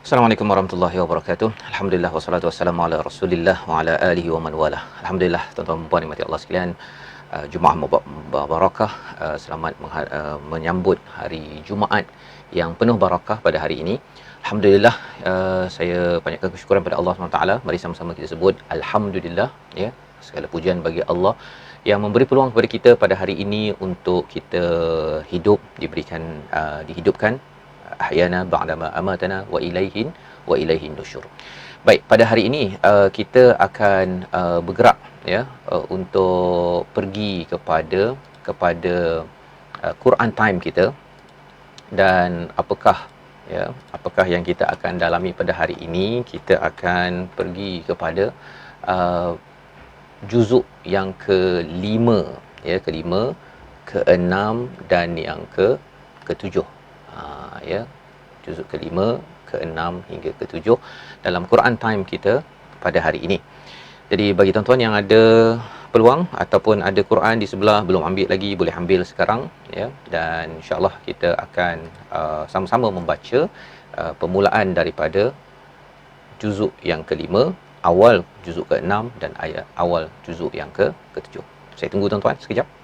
Assalamualaikum warahmatullahi wabarakatuh. Alhamdulillah wassalatu wassalamu ala Rasulillah wa ala alihi wa man walah. Alhamdulillah, tuan-tuan dan puan dimati Allah sekalian, Jumaat Mubarakah. Selamat menyambut hari Jumaat yang penuh barakah pada hari ini. Alhamdulillah, saya panjatkan kesyukuran pada Allah SWT. Mari sama-sama kita sebut alhamdulillah, ya. Segala pujian bagi Allah yang memberi peluang kepada kita pada hari ini untuk kita hidup, dihidupkan, ahyana ba'dama amatana wa ilaihin nusyur. Baik, pada hari ini kita akan bergerak, ya, untuk pergi kepada Quran time kita. Dan apakah yang kita akan dalami pada hari ini? Kita akan pergi kepada juzuk yang kelima, ya, keenam dan yang ketujuh. Ya, juzuk kelima, keenam hingga ketujuh dalam Quran time kita pada hari ini. Jadi bagi tuan-tuan yang ada peluang ataupun ada Quran di sebelah belum ambil lagi, boleh ambil sekarang, ya. Dan insya-Allah kita akan sama-sama membaca permulaan daripada juzuk yang kelima, awal juzuk keenam dan ayat awal juzuk yang ketujuh. Saya tunggu tuan-tuan sekejap.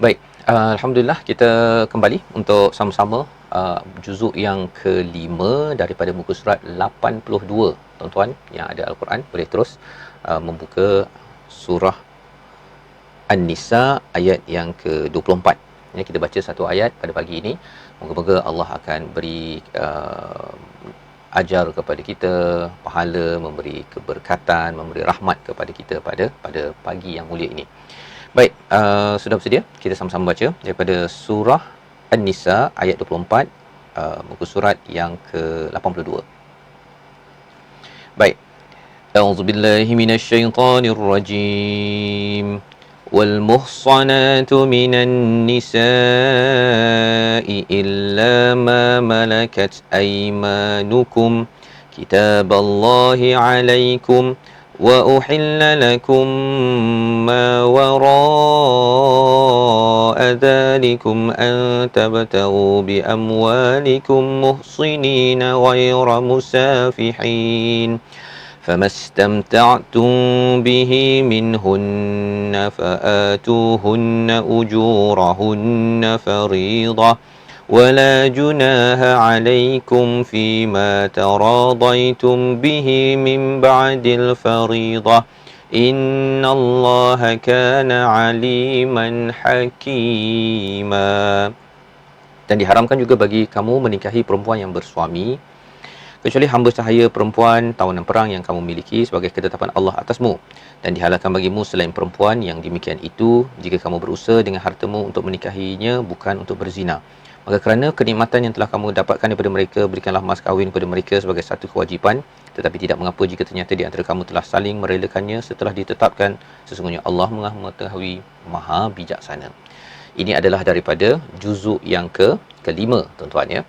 Baik, alhamdulillah kita kembali untuk sama-sama juzuk yang kelima daripada muka surat 82. Tuan-tuan yang ada Al-Quran boleh terus membuka surah An-Nisa ayat yang ke-24. Ya, kita baca satu ayat pada pagi ini. Moga-moga Allah akan beri ajar kepada kita pahala, memberi keberkatan, memberi rahmat kepada kita pada pagi yang mulia ini. Baik, sudah bersedia? Kita sama-sama baca daripada surah An-Nisa ayat 24, muka surat yang ke-82. Baik. A'udzubillahi minasyaitonirrajim. Wal muhsanatu minan nisa'i illa ma malakat aymanukum kitaballahi 'alaikum وَأُحِلَّ لَكُم مَّا وَرَاءَ ذَلِكُمْ أَن تَبْتَغُوا بِأَمْوَالِكُمْ مُحْصِنِينَ غَيْرَ مُسَافِحِينَ فَمَا اسْتَمْتَعْتُم بِهِ مِنْهُنَّ فَآتُوهُنَّ أُجُورَهُنَّ فَرِيضَةً ولا جناح عليكم فيما تراضيتم به من بعد الفريضة إن الله كان عليما حكيما. Dan diharamkan juga bagi kamu menikahi perempuan yang bersuami kecuali hamba sahaya perempuan tawanan perang yang kamu miliki sebagai ketetapan Allah atasmu, dan dihalalkan bagimu selain perempuan yang demikian itu jika kamu berusaha dengan hartamu untuk menikahinya bukan untuk berzina. Maka kerana kenikmatan yang telah kamu dapatkan daripada mereka, berikanlah mas kahwin kepada mereka sebagai satu kewajipan. Tetapi tidak mengapa jika ternyata di antara kamu telah saling merelakannya setelah ditetapkan. Sesungguhnya Allah Maha mengetahui, Maha bijaksana. Ini adalah daripada juzuk yang kelima, tuan-tuan, ya.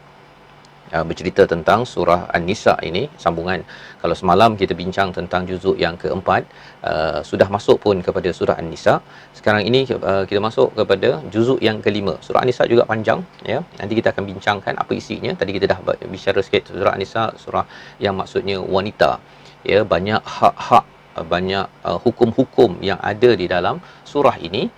Bercerita tentang surah An-Nisa ini, sambungan. Kalau semalam kita bincang tentang juzuk yang keempat, sudah masuk pun kepada surah An-Nisa. Sekarang ini kita masuk kepada juzuk yang kelima. Surah An-Nisa juga panjang, ya. Nanti kita akan bincangkan apa isinya. Tadi kita dah bicara sikit surah An-Nisa, surah yang maksudnya wanita, ya. Banyak hak-hak, banyak hukum-hukum yang ada di dalam surah ini.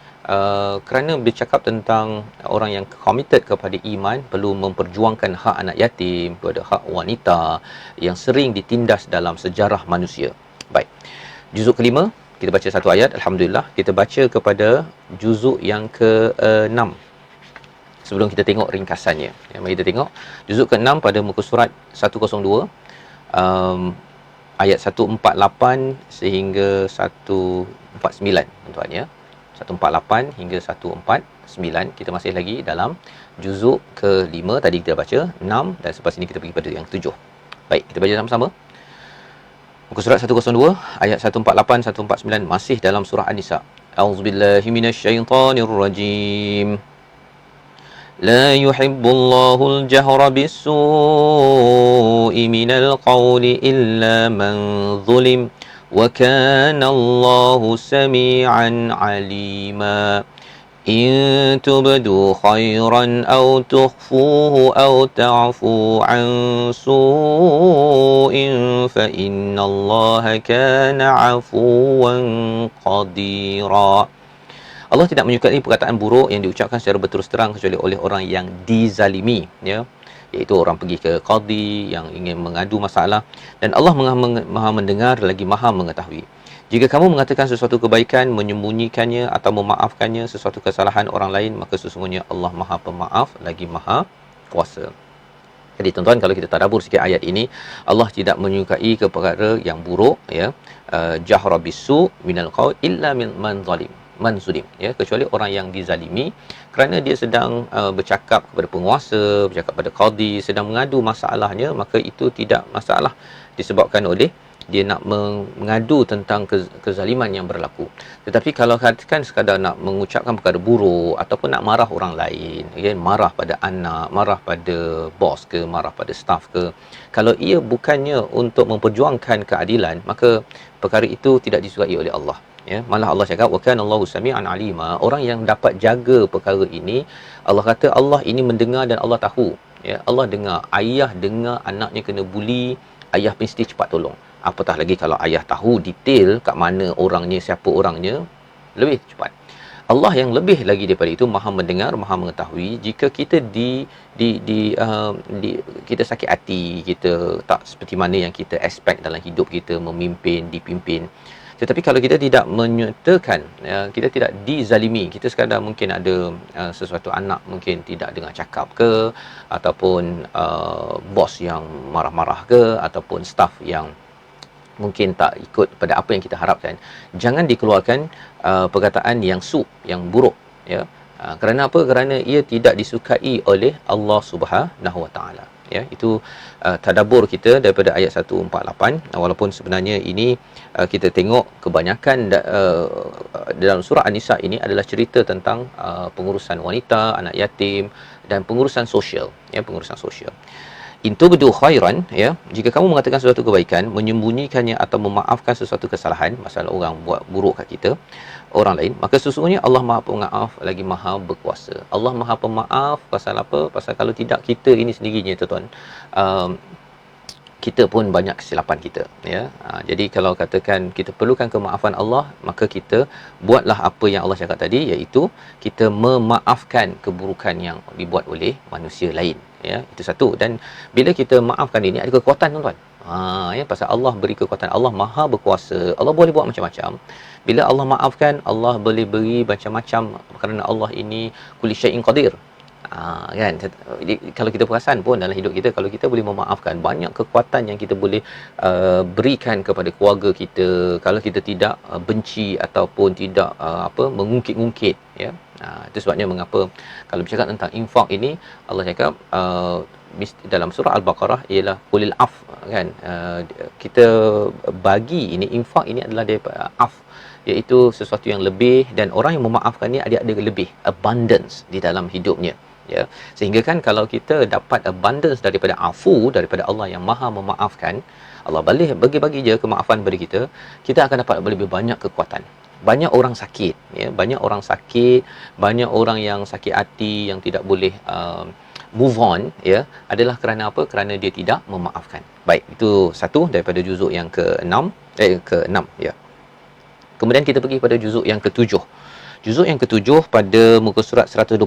Kerana bercakap tentang orang yang committed kepada iman perlu memperjuangkan hak anak yatim, kepada hak wanita yang sering ditindas dalam sejarah manusia. Baik, juzuk kelima, kita baca satu ayat. Alhamdulillah, kita baca kepada juzuk yang ke-6. Sebelum kita tengok ringkasannya, mari kita tengok juzuk ke-6 pada muka surat 102. ayat 148 sehingga 149 tuan-tuan ya. 148 hingga 149. Kita masih lagi dalam juzuk ke-5 tadi kita baca 6 dan selepas ini kita pergi pada yang 7. Baik, kita baca sama-sama. Muka surat 102 ayat 148 149 masih dalam surah An-Nisa. A'udzubillahi minasyaitonirrajim. لا يحب الله الجهر بالسوء من القول إلا من ظلم وكان الله سميعا عليما إن تبدوا خيرا أو تخفوه أو تعفوا عن سوء فإن الله كان عفوا قديرا. Allah tidak menyukai perkataan buruk yang diucapkan secara berterus terang kecuali oleh orang yang dizalimi, ya, iaitu orang pergi ke qadi yang ingin mengadu masalah, dan Allah Maha mendengar lagi Maha mengetahui. Jika kamu mengatakan sesuatu kebaikan, menyembunyikannya atau memaafkannya sesuatu kesalahan orang lain, maka sesungguhnya Allah Maha Pemaaf lagi Maha Kuasa. Jadi tuan-tuan, kalau kita tadabbur sikit ayat ini, Allah tidak menyukai perkara yang buruk, ya, jahra bisu minal qaul illa man zalim, manzulim, ya, kecuali orang yang dizalimi kerana dia sedang bercakap kepada penguasa, bercakap pada qadi, sedang mengadu masalahnya, maka itu tidak masalah disebabkan oleh dia nak mengadu tentang kezaliman yang berlaku. Tetapi kalau katakan sekadar nak mengucapkan perkara buruk ataupun nak marah orang lain, ya, marah pada anak, marah pada bos ke, marah pada staff ke, kalau ia bukannya untuk memperjuangkan keadilan, maka perkara itu tidak disukai oleh Allah. Ya, malah Allah cakap wa kana Allahu sami'an alima. Orang yang dapat jaga perkara ini, Allah kata Allah ini mendengar dan Allah tahu. Ya, Allah dengar, ayah dengar anaknya kena buli, ayah mesti cepat tolong. Apatah lagi kalau ayah tahu detail kat mana orangnya, siapa orangnya, lebih cepat. Allah yang lebih lagi daripada itu Maha mendengar, Maha mengetahui. Jika kita kita sakit hati, kita tak seperti mana yang kita expect dalam hidup kita, memimpin, dipimpin. Tetapi kalau kita tidak menyertakan, ya, kita tidak dizalimi, kita sekadar mungkin ada sesuatu anak mungkin tidak dengar cakap ke, ataupun bos yang marah-marah ke, ataupun staff yang mungkin tak ikut pada apa yang kita harapkan, jangan dikeluarkan perkataan yang yang buruk, ya. Kerana apa? Kerana ia tidak disukai oleh Allah Subhanahu Wa Taala. Ya, itu tadabbur kita daripada ayat 148. Walaupun sebenarnya ini kita tengok kebanyakan dalam surah An-Nisa ini adalah cerita tentang pengurusan wanita, anak yatim dan pengurusan sosial, ya, pengurusan sosial. Intubdu khairan, ya, jika kamu mengatakan sesuatu kebaikan, menyembunyikannya atau memaafkan sesuatu kesalahan, masalah orang buat buruk kat kita, orang lain, maka sesungguhnya Allah Maha Pemaaf lagi Maha Berkuasa. Allah Maha Pemaaf pasal apa? Pasal kalau tidak kita ini sendirinya, tuan-tuan, kita pun banyak kesilapan kita, ya. Jadi kalau katakan kita perlukan kemaafan Allah, maka kita buatlah apa yang Allah cakap tadi, iaitu kita memaafkan keburukan yang dibuat oleh manusia lain, ya. Itu satu. Dan bila kita maafkan ini, ada kekuatan, tuan-tuan. Ya, pasal Allah beri kekuatan. Allah Maha Berkuasa. Allah boleh buat macam-macam. Bila Allah maafkan, Allah boleh beri macam-macam, kerana Allah ini kulli syai'in qadir. Kan, kalau kita perasan pun dalam hidup kita, kalau kita boleh memaafkan, banyak kekuatan yang kita boleh berikan kepada keluarga kita. Kalau kita tidak benci ataupun tidak mengungkit-ungkit, ya. Itu sebabnya mengapa kalau bercakap tentang infak ini, Allah cakap dalam surah Al-Baqarah ialah qulil af, kan, kita bagi ini, infak ini adalah daripada af, iaitu sesuatu yang lebih, dan orang yang memaafkan ni ada lebih abundance di dalam hidupnya, ya. Sehingga kan kalau kita dapat abundance daripada afu, daripada Allah yang Maha memaafkan, Allah boleh bagi je kemaafan bagi kita, kita akan dapat lebih banyak kekuatan. Banyak orang sakit, ya, banyak orang sakit, banyak orang yang sakit hati, yang tidak boleh move on, ya, adalah kerana apa? Kerana dia tidak memaafkan. Baik, itu satu daripada juzuk yang ke-6, ke-6, ya. Kemudian kita pergi pada juzuk yang ke-7. Juzuk yang ke-7 pada muka surat 121,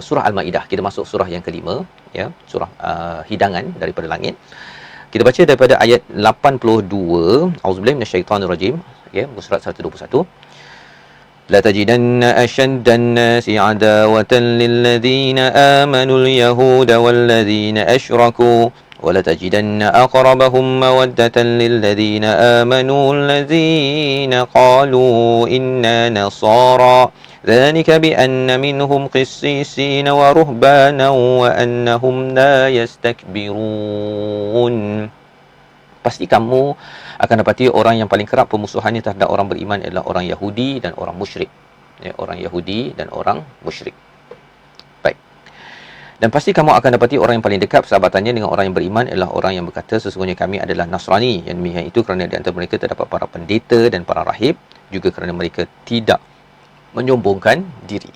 surah Al-Maidah. Kita masuk surah yang ke-5, ya, surah hidangan daripada langit. Kita baca daripada ayat 82. Auzubillahi minasyaitonirrajim, ya, muka surat 121. لا تجدن أشد الناس عداوة للذين آمنوا اليهود والذين أشركوا ولتجدن أقربهم مودة للذين آمنوا الذين قالوا إنا نصارى ذلك بأن منهم قسيسين ورهبانا وأنهم لا يستكبرون. Pasti kamu akan dapati orang yang paling kerap pemusuhannya terhadap orang beriman adalah orang Yahudi dan orang musyrik. Ya, orang Yahudi dan orang musyrik. Baik. Dan pasti kamu akan dapati orang yang paling dekat persahabatannya dengan orang yang beriman adalah orang yang berkata sesungguhnya kami adalah Nasrani. Yang demikian itu kerana di antara mereka terdapat para pendeta dan para rahib, juga kerana mereka tidak menyombongkan diri.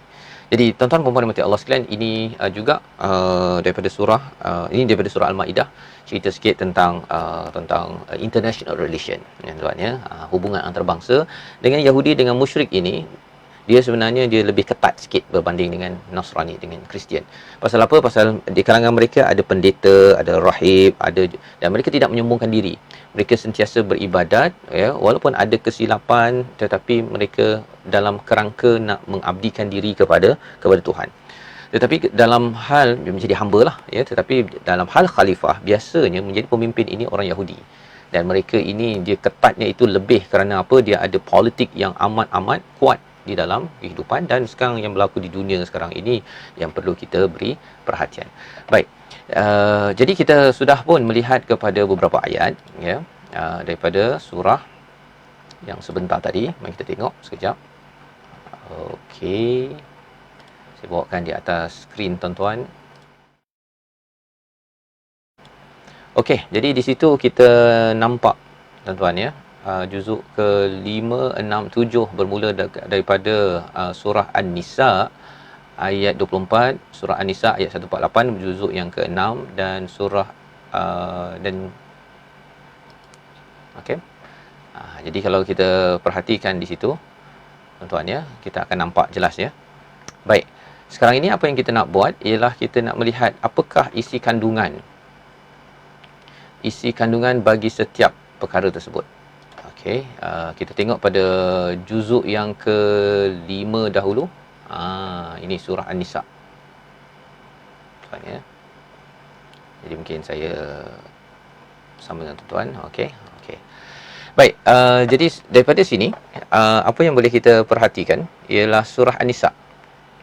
Jadi tuan-tuan dan puan-puan Allah sekalian, ini juga daripada surah Al-Maidah, cerita sikit tentang international relation, tuan ya, hubungan antarabangsa. Dengan Yahudi dengan musyrik ini, dia sebenarnya dia lebih ketat sikit berbanding dengan Nasrani, dengan Kristian. Pasal apa? Pasal di kalangan mereka ada pendeta, ada rahib, dan mereka tidak menyombongkan diri. Mereka sentiasa beribadat, ya, walaupun ada kesilapan, tetapi mereka dalam kerangka nak mengabdikan diri kepada Tuhan. Tetapi dalam hal menjadi hamba lah, ya, tetapi dalam hal khalifah biasanya menjadi pemimpin ini orang Yahudi. Dan mereka ini dia ketatnya itu lebih kerana apa? Dia ada politik yang amat kuat di dalam kehidupan, dan sekarang yang berlaku di dunia sekarang ini yang perlu kita beri perhatian. Baik. Jadi kita sudah pun melihat kepada beberapa ayat, ya, daripada surah yang sebentar tadi. Mari kita tengok sekejap. Okey. Saya bawakan di atas skrin tuan-tuan. Okey, jadi di situ kita nampak tuan-tuan ya, juzuk ke-5, 6, 7 bermula daripada surah An-Nisa ayat 24, surah An-Nisa ayat 148, juzuk yang ke-6, dan surah okey. Jadi kalau kita perhatikan di situ tuan-tuan ya, kita akan nampak jelas ya. Baik. Sekarang ini apa yang kita nak buat ialah kita nak melihat apakah isi kandungan bagi setiap perkara tersebut. Okey, kita tengok pada juzuk yang ke-5 dahulu. Ini surah An-Nisa. Tuan ya. Jadi mungkin saya sama dengan tuan. Okey. Baik, jadi daripada sini apa yang boleh kita perhatikan ialah surah An-Nisa.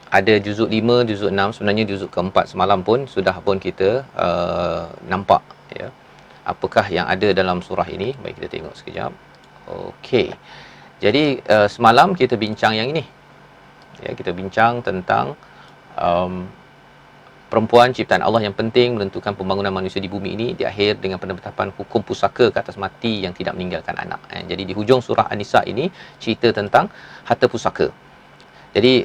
Ada juzuk 5, juzuk 6, sebenarnya juzuk ke-4 semalam pun sudah pun kita nampak ya. Apakah yang ada dalam surah ini? Baik, kita tengok sekejap. Okey. Jadi semalam kita bincang yang ini. Ya, kita bincang tentang perempuan ciptaan Allah yang penting menentukan pembangunan manusia di bumi ini, di akhir dengan penetapan hukum pusaka ke atas mati yang tidak meninggalkan anak. Jadi di hujung surah An-Nisa ini cerita tentang harta pusaka. Jadi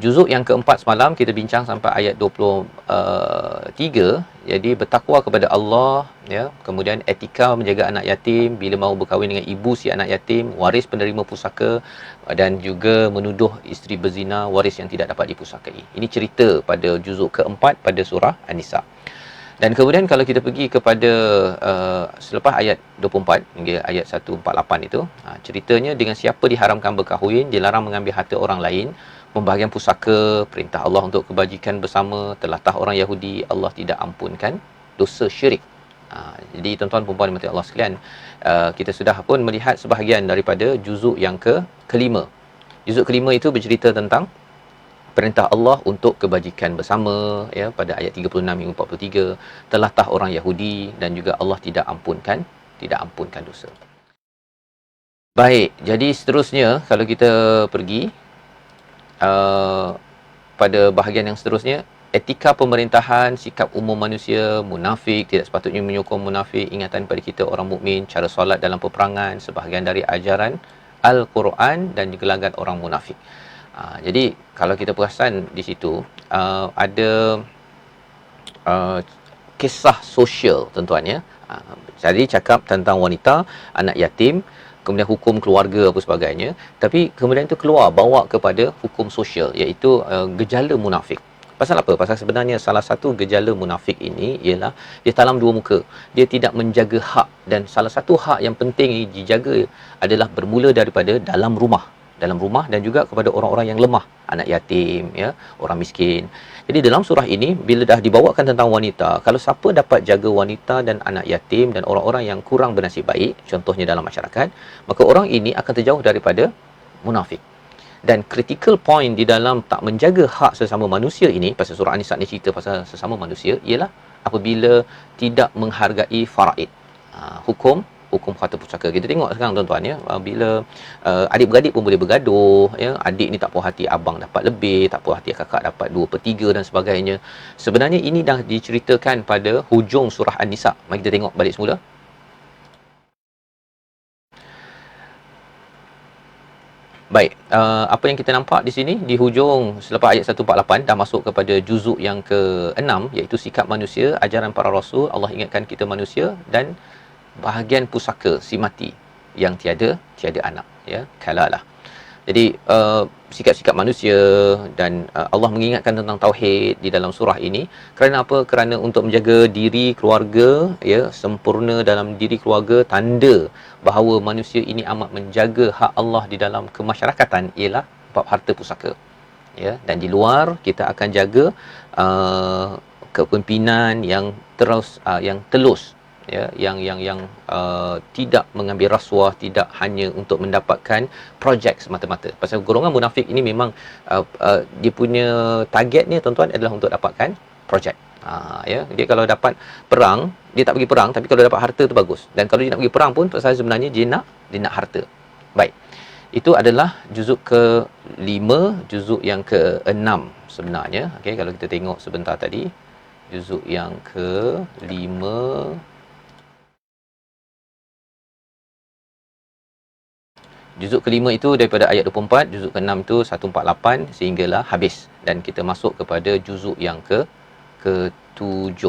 juzuk yang keempat semalam kita bincang sampai ayat 23. Jadi bertakwa kepada Allah, ya, kemudian etika menjaga anak yatim, bila mahu berkahwin dengan ibu si anak yatim, waris penerima pusaka, dan juga menuduh isteri berzina, waris yang tidak dapat dipusakai. Ini cerita pada juzuk keempat pada surah An-Nisa. Dan kemudian kalau kita pergi kepada selepas ayat 24 hingga ayat 148 itu, ceritanya dengan siapa diharamkan berkahwin, dilarang mengambil harta orang lain, pembahagian pusaka, perintah Allah untuk kebajikan bersama, telatah orang Yahudi, Allah tidak ampunkan dosa syirik. Jadi tuan-tuan dan puan mati Allah sekalian, kita sudah pun melihat sebahagian daripada juzuk yang kelima. Juzuk kelima itu bercerita tentang perintah Allah untuk kebajikan bersama, ya, pada ayat 36 hingga 43, telatah orang Yahudi, dan juga Allah tidak ampunkan dosa. Baik, jadi seterusnya kalau kita pergi pada bahagian yang seterusnya, etika pemerintahan, sikap umum manusia, munafik, tidak sepatutnya menyokong munafik, ingatan pada kita orang mukmin, cara solat dalam peperangan, sebahagian dari ajaran Al-Quran, dan juga lagat orang munafik. Jadi kalau kita perasan di situ ada kisah sosial tuan-tuan ya. Jadi cakap tentang wanita, anak yatim, kemudian hukum keluarga apa sebagainya, tapi kemudian itu bawa kepada hukum sosial, iaitu gejala munafik. Pasal apa? Pasal sebenarnya salah satu gejala munafik ini ialah dia talam dua muka. Dia tidak menjaga hak, dan salah satu hak yang penting dijaga adalah bermula daripada dalam rumah. dalam rumah dan juga kepada orang-orang yang lemah, anak yatim, ya, orang miskin. Jadi dalam surah ini bila dah dibawakan tentang wanita, kalau siapa dapat jaga wanita dan anak yatim dan orang-orang yang kurang bernasib baik, contohnya dalam masyarakat, maka orang ini akan terjauh daripada munafik. Dan critical point di dalam tak menjaga hak sesama manusia ini, pasal surah An-Nisa ni cerita pasal sesama manusia, ialah apabila tidak menghargai faraid. Hukum harta pusaka. Kita tengok sekarang tuan-tuan, ya, bila adik-beradik pun boleh bergaduh, ya, adik ni tak puas hati abang dapat lebih, tak puas hati kakak dapat 2/3 dan sebagainya. Sebenarnya ini dah diceritakan pada hujung surah An-Nisa. Mari kita tengok balik semula. Baik, apa yang kita nampak di sini di hujung selepas ayat 148 dah masuk kepada juzuk yang ke-6, iaitu sikap manusia, ajaran para rasul. Allah ingatkan kita manusia dan bahagian pusaka si mati yang tiada anak, ya, kalalah. Jadi sikap-sikap manusia dan Allah mengingatkan tentang tauhid di dalam surah ini. Kerana apa? Kerana untuk menjaga diri keluarga, ya, sempurna dalam diri keluarga, tanda bahawa manusia ini amat menjaga hak Allah di dalam kemasyarakatan ialah bab harta pusaka, ya. Dan di luar kita akan jaga kepimpinan yang yang telus, ya, yang tidak mengambil rasuah, tidak hanya untuk mendapatkan projek semata-mata. Pasal golongan munafik ini memang dia punya targetnya, tuan-tuan, adalah untuk dapatkan projek. Ya, dia kalau dapat perang, dia tak pergi perang, tapi kalau dapat harta tu bagus. Dan kalau dia nak pergi perang pun pasal sebenarnya dia nak harta. Baik. Itu adalah juzuk ke-5, juzuk yang ke-6 sebenarnya. Okey, kalau kita tengok sebentar tadi, juzuk yang ke-5, juzuk ke-5 itu daripada ayat 24, juzuk ke-6 itu 148 sehinggalah habis, dan kita masuk kepada juzuk yang ke-7.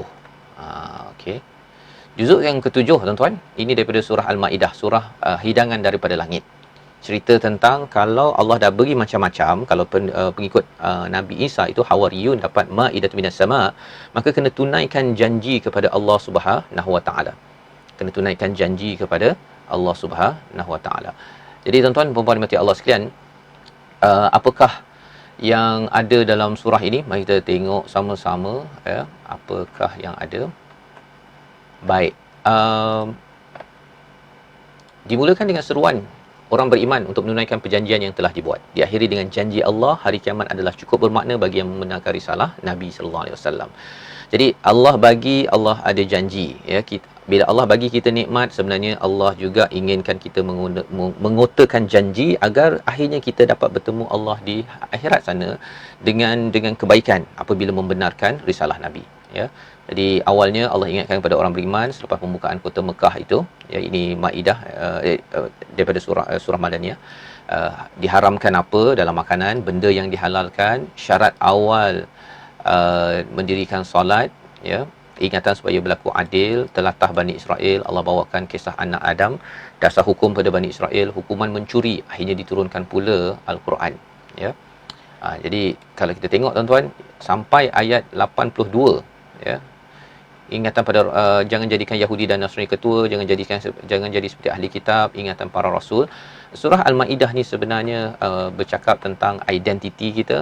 Okey. Juzuk yang ke-7, tuan-tuan, ini daripada surah Al-Maidah, surah hidangan daripada langit. Cerita tentang kalau Allah dah beri macam-macam, kalau pengikut Nabi Isa itu Hawariyun dapat Maidah minas sama, maka kena tunaikan janji kepada Allah Subhanahu Wa Taala. Kena tunaikan janji kepada Allah Subhanahu Wa Taala. Jadi tuan-tuan puan-puan dimati Allah sekalian, apakah yang ada dalam surah ini? Mari kita tengok sama-sama, ya, apakah yang ada. Baik, dimulakan dengan seruan orang beriman untuk menunaikan perjanjian yang telah dibuat. Diakhiri dengan janji Allah, hari kiamat adalah cukup bermakna bagi yang membenarkan risalah Nabi sallallahu alaihi wasallam. Jadi Allah ada janji, ya. Bila Allah bagi kita nikmat, sebenarnya Allah juga inginkan kita mengotakan janji agar akhirnya kita dapat bertemu Allah di akhirat sana dengan kebaikan apabila membenarkan risalah Nabi, ya. Jadi awalnya Allah ingatkan kepada orang beriman selepas pembukaan kota Mekah itu, ya, ini Maidah daripada surah Madaniyah, diharamkan apa dalam makanan, benda yang dihalalkan, syarat awal mendirikan solat, ya, ingatan supaya berlaku adil, telatah Bani Israel, Allah bawakan kisah anak Adam, dasar hukum pada Bani Israel, hukuman mencuri, akhirnya diturunkan pula Al-Quran, ya. Jadi kalau kita tengok, tuan-tuan, sampai ayat 82, ya, ingatan pada jangan jadikan Yahudi dan Nasrani ketua, jangan jadi seperti ahli kitab, ingatan para rasul. Surah Al-Maidah ni sebenarnya bercakap tentang identiti kita,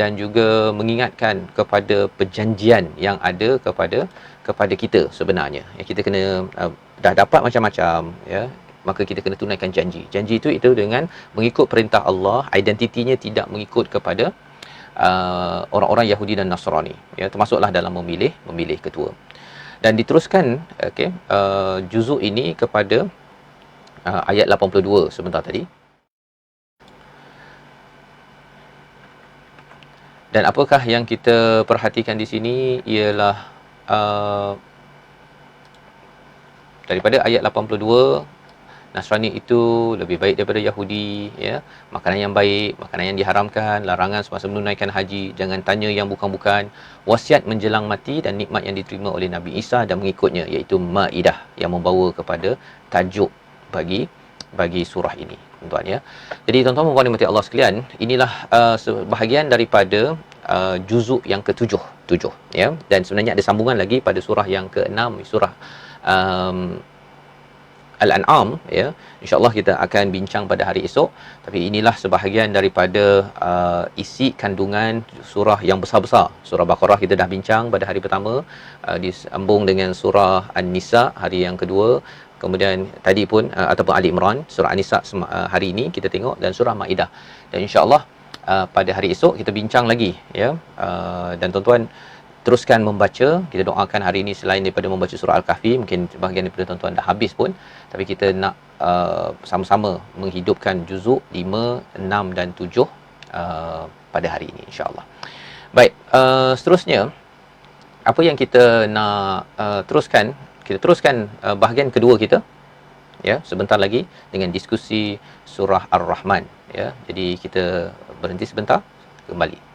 dan juga mengingatkan kepada perjanjian yang ada kepada kita sebenarnya. Ya, kita kena dah dapat macam-macam, ya, maka kita kena tunaikan janji. Janji itu dengan mengikut perintah Allah, identitinya tidak mengikut kepada orang-orang Yahudi dan Nasrani, ya, termasuklah dalam memilih ketua. Dan diteruskan, okey, juzuk ini kepada ayat 82 sebentar tadi. Dan apakah yang kita perhatikan di sini ialah daripada ayat 82, Nasrani itu lebih baik daripada Yahudi, ya. Makanan yang baik, makanan yang diharamkan, larangan semasa menunaikan haji, jangan tanya yang bukan-bukan, wasiat menjelang mati dan nikmat yang diterima oleh Nabi Isa dan mengikutnya, iaitu Maidah, yang membawa kepada tajuk bagi surah ini, tuan-tuan, ya. Jadi tuan-tuan dan puan dimati Allah sekalian, inilah sebahagian daripada juzuk yang ke-7, ya. Dan sebenarnya ada sambungan lagi pada surah yang ke-6, surah Al-An'am, ya. InsyaAllah kita akan bincang pada hari esok. Tapi inilah sebahagian daripada isi kandungan surah yang besar-besar. Surah Baqarah kita dah bincang pada hari pertama, disambung dengan surah An-Nisa hari yang kedua. Kemudian tadi pun ataupun Ali Imran, surah An-Nisa hari ini kita tengok, dan surah Maidah. Dan insya-Allah pada hari esok kita bincang lagi, ya. Dan tuan-tuan teruskan membaca. Kita doakan hari ini selain daripada membaca surah Al-Kahfi, mungkin bahagian daripada tuan-tuan dah habis pun, tapi kita nak sama-sama menghidupkan juzuk 5, 6 dan 7 pada hari ini, insya-Allah. Baik, seterusnya apa yang kita nak teruskan? Kita teruskan bahagian kedua kita, ya, sebentar lagi dengan diskusi surah Ar-Rahman, ya. Jadi kita berhenti sebentar, kembali.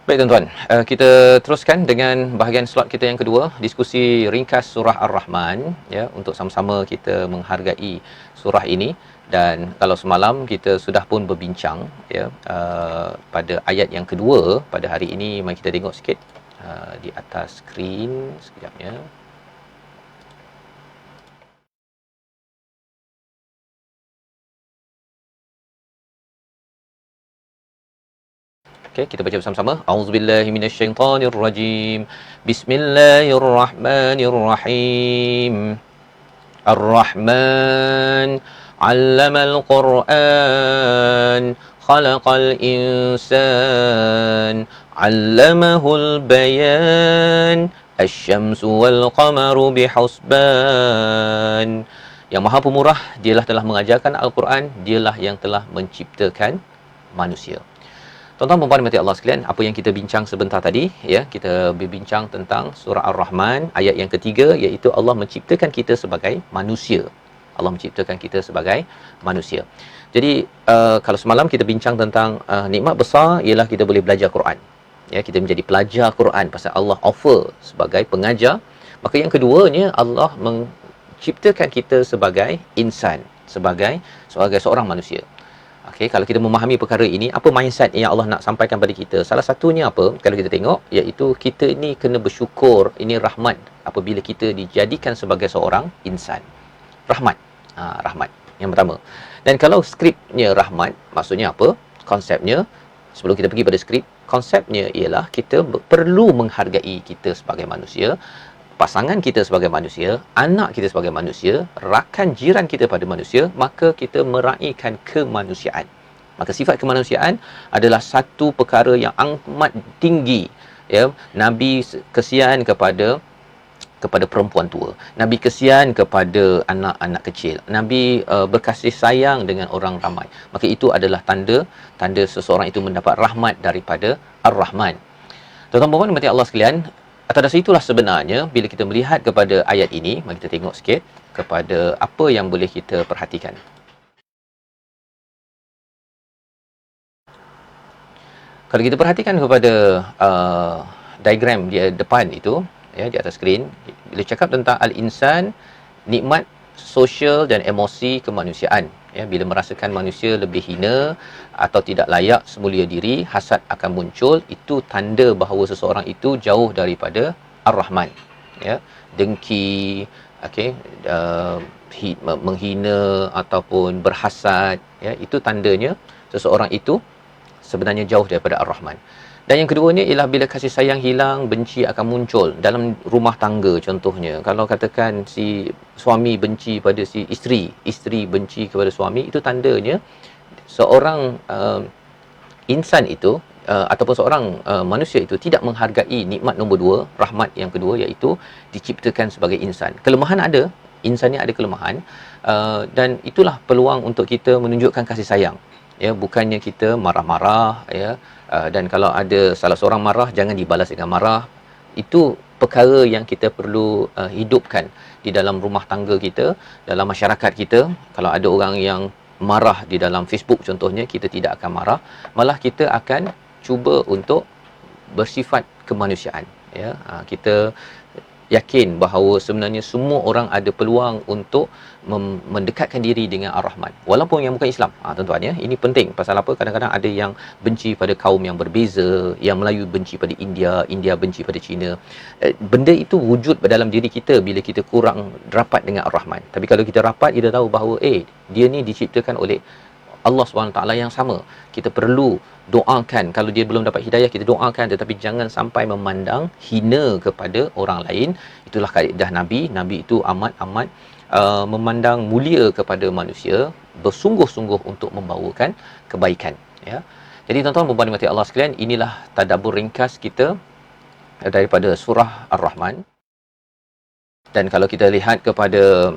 Baik tuan-tuan, kita teruskan dengan bahagian slot kita yang kedua, diskusi ringkas surah Ar-Rahman, ya, untuk sama-sama kita menghargai surah ini. Dan kalau semalam kita sudah pun berbincang, ya, pada ayat yang kedua pada hari ini. Mari kita tengok sikit di atas skrin sekejap, ya. Okey, kita baca bersama-sama. Auzubillahi minasyaitonirrajim. Bismillahirrahmanirrahim. Ar-Rahman 'allamal Qur'an, khalaqal insan, 'allamahul bayan, asy-syamsu wal qamaru bihusban. Yang Maha Pemurah, dialah telah mengajarkan Al-Quran, dialah yang telah menciptakan manusia. Tuan-tuan dan puan mati Allah sekalian, apa yang kita bincang sebentar tadi, ya, kita berbincang tentang surah Ar-Rahman ayat yang ketiga, iaitu Allah menciptakan kita sebagai manusia. Allah menciptakan kita sebagai manusia. Jadi kalau semalam kita bincang tentang nikmat besar ialah kita boleh belajar Quran. Ya, kita menjadi pelajar Quran pasal Allah offer sebagai pengajar. Maka yang keduanya, Allah menciptakan kita sebagai insan, sebagai seorang manusia. Okey, kalau kita memahami perkara ini, apa mindset yang Allah nak sampaikan pada kita? Salah satunya apa? Kalau kita tengok, iaitu kita ni kena bersyukur, ini rahmat apabila kita dijadikan sebagai seorang insan. Rahmat. Rahmat yang pertama. Dan kalau skripnya rahmat, maksudnya apa? Konsepnya, sebelum kita pergi pada skrip, konsepnya ialah kita perlu menghargai kita sebagai manusia, pasangan kita sebagai manusia, anak kita sebagai manusia, rakan jiran kita pada manusia, maka kita meraihkan kemanusiaan. Maka sifat kemanusiaan adalah satu perkara yang amat tinggi, ya. Nabi kesian kepada perempuan tua, Nabi kesian kepada anak-anak kecil, Nabi berkasih sayang dengan orang ramai. Maka itu adalah tanda seseorang itu mendapat rahmat daripada Ar-Rahman. Tuan-tuan dan puan Allah sekalian, atas dasar itulah sebenarnya bila kita melihat kepada ayat ini, mari kita tengok sikit kepada apa yang boleh kita perhatikan. Kalau kita perhatikan kepada diagram di depan itu, ya, di atas skrin, bila cakap tentang al-insan, nikmat sosial dan emosi kemanusiaan, ya, bila merasakan manusia lebih hina atau tidak layak semulia diri, hasad akan muncul. Itu tanda bahawa seseorang itu jauh daripada Ar-Rahman, ya. Dengki, okey, menghina ataupun berhasad, ya, itu tandanya seseorang itu sebenarnya jauh daripada Ar-Rahman. Dan yang keduanya ialah bila kasih sayang hilang, benci akan muncul dalam rumah tangga. Contohnya, kalau katakan si suami benci pada si isteri benci kepada suami, itu tandanya seorang insan itu ataupun seorang manusia itu tidak menghargai nikmat nombor 2, rahmat yang kedua, iaitu diciptakan sebagai insan. Kelemahan ada, insan ni ada kelemahan, dan itulah peluang untuk kita menunjukkan kasih sayang, ya, bukannya kita marah-marah, ya. Dan kalau ada salah seorang marah, jangan dibalas dengan marah. Itu perkara yang kita perlu hidupkan di dalam rumah tangga kita, dalam masyarakat kita. Kalau ada orang yang marah di dalam Facebook contohnya, kita tidak akan marah, malah kita akan cuba untuk bersifat kemanusiaan, ya. Kita yakin bahawa sebenarnya semua orang ada peluang untuk mendekatkan diri dengan Ar-Rahman walaupun yang bukan Islam. Tuan-tuan ya, ini penting. Pasal apa? Kadang-kadang ada yang benci pada kaum yang berbeza, yang Melayu benci pada India, India benci pada Cina. Benda itu wujud dalam diri kita bila kita kurang rapat dengan Ar-Rahman. Tapi kalau kita rapat, kita tahu bahawa dia ni diciptakan oleh Allah SWT yang sama. Kita perlu doakan. Kalau dia belum dapat hidayah, kita doakan, tetapi jangan sampai memandang hina kepada orang lain. Itulah kaedah Nabi. Nabi itu amat-amat memandang mulia kepada manusia, bersungguh-sungguh untuk membawakan kebaikan, ya. Jadi tuan-tuan dan puan-puan Allah sekalian, inilah tadabbur ringkas kita daripada surah Ar-Rahman. Dan kalau kita lihat kepada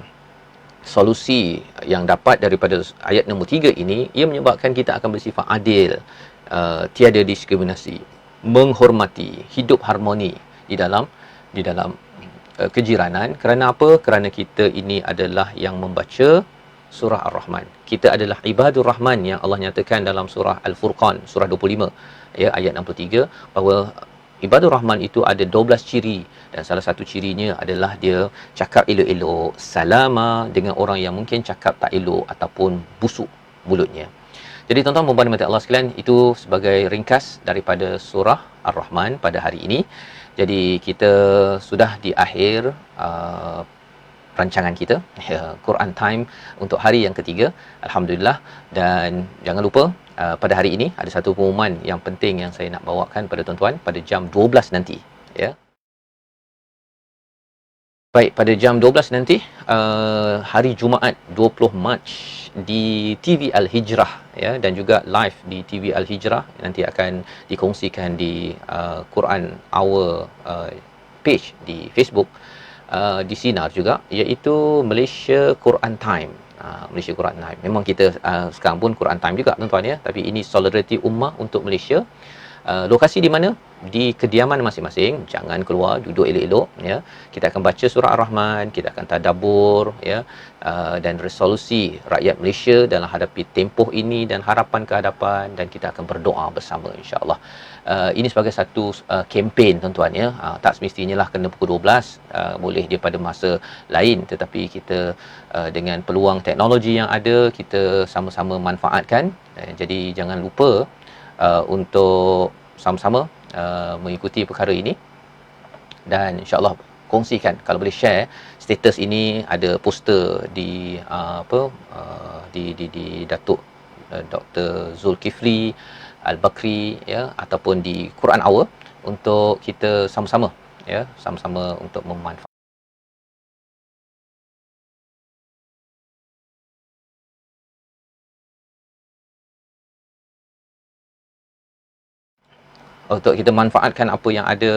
solusi yang dapat daripada ayat nombor 3 ini, ia menyebabkan kita akan bersifat adil, tiada diskriminasi, menghormati, hidup harmoni di dalam kejiranan. Kerana apa? Kerana kita ini adalah yang membaca surah Ar-Rahman. Kita adalah ibadur Rahman yang Allah nyatakan dalam surah Al-Furqan, surah 25, ya, ayat 63, bahawa ibadur Rahman itu ada 12 ciri, dan salah satu cirinya adalah dia cakap elok-elok, salama dengan orang yang mungkin cakap tak elok ataupun busuk mulutnya. Jadi tuan-tuan dan puan-puan Allah sekalian, itu sebagai ringkas daripada surah Ar-Rahman pada hari ini. Jadi kita sudah di akhir rancangan kita, Quran Time untuk hari yang ketiga, alhamdulillah. Dan jangan lupa pada hari ini ada satu pengumuman yang penting yang saya nak bawakan pada tuan-tuan pada jam 12 nanti, ya. Baik, pada jam 12 nanti, hari Jumaat 20 Mac di TV Al-Hijrah, ya, dan juga live di TV Al-Hijrah nanti akan dikongsikan di Quran Hour page di Facebook, di Sinar juga, iaitu Malaysia Quran Time. Malaysia Quran Time. Memang kita sekarang pun Quran Time juga tuan-tuan ya, tapi ini solidariti ummah untuk Malaysia. Lokasi di mana? Di kediaman masing-masing, jangan keluar, duduk elok-elok, ya. Kita akan baca surah Ar-Rahman, kita akan tadabbur, ya, dan resolusi rakyat Malaysia dalam hadapi tempoh ini dan harapan ke hadapan, dan kita akan berdoa bersama insya-Allah. Ini sebagai satu kempen tuan-tuan ya. Tak semestinya lah kena pukul 12, boleh dia pada masa lain, tetapi kita dengan peluang teknologi yang ada, kita sama-sama manfaatkan. Jadi jangan lupa untuk sama-sama mengikuti perkara ini, dan insya-Allah kongsikan, kalau boleh share status ini. Ada poster di di Datuk Dr. Zulkifli Al-Bakri, ya, ataupun di Quran Hour, untuk kita sama-sama, ya, sama-sama untuk memanfaatkan. Untuk kita manfaatkan apa yang ada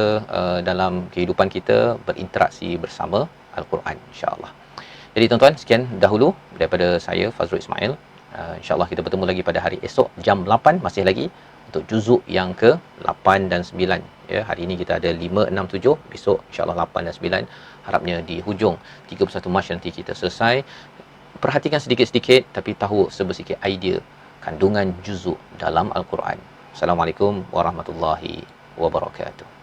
dalam kehidupan kita, berinteraksi bersama Al-Quran insya-Allah. Jadi tuan-tuan, sekian dahulu daripada saya Fazrul Ismail. InsyaAllah kita bertemu lagi pada hari esok jam 8 masih lagi untuk juzuk yang ke 8 dan 9, ya. Hari ini kita ada 5, 6, 7, besok insyaAllah 8 dan 9. Harapnya di hujung 31 Mac nanti kita selesai. Perhatikan sedikit-sedikit, tapi tahu sebersikit idea kandungan juzuk dalam Al-Quran. Assalamualaikum warahmatullahi wabarakatuh.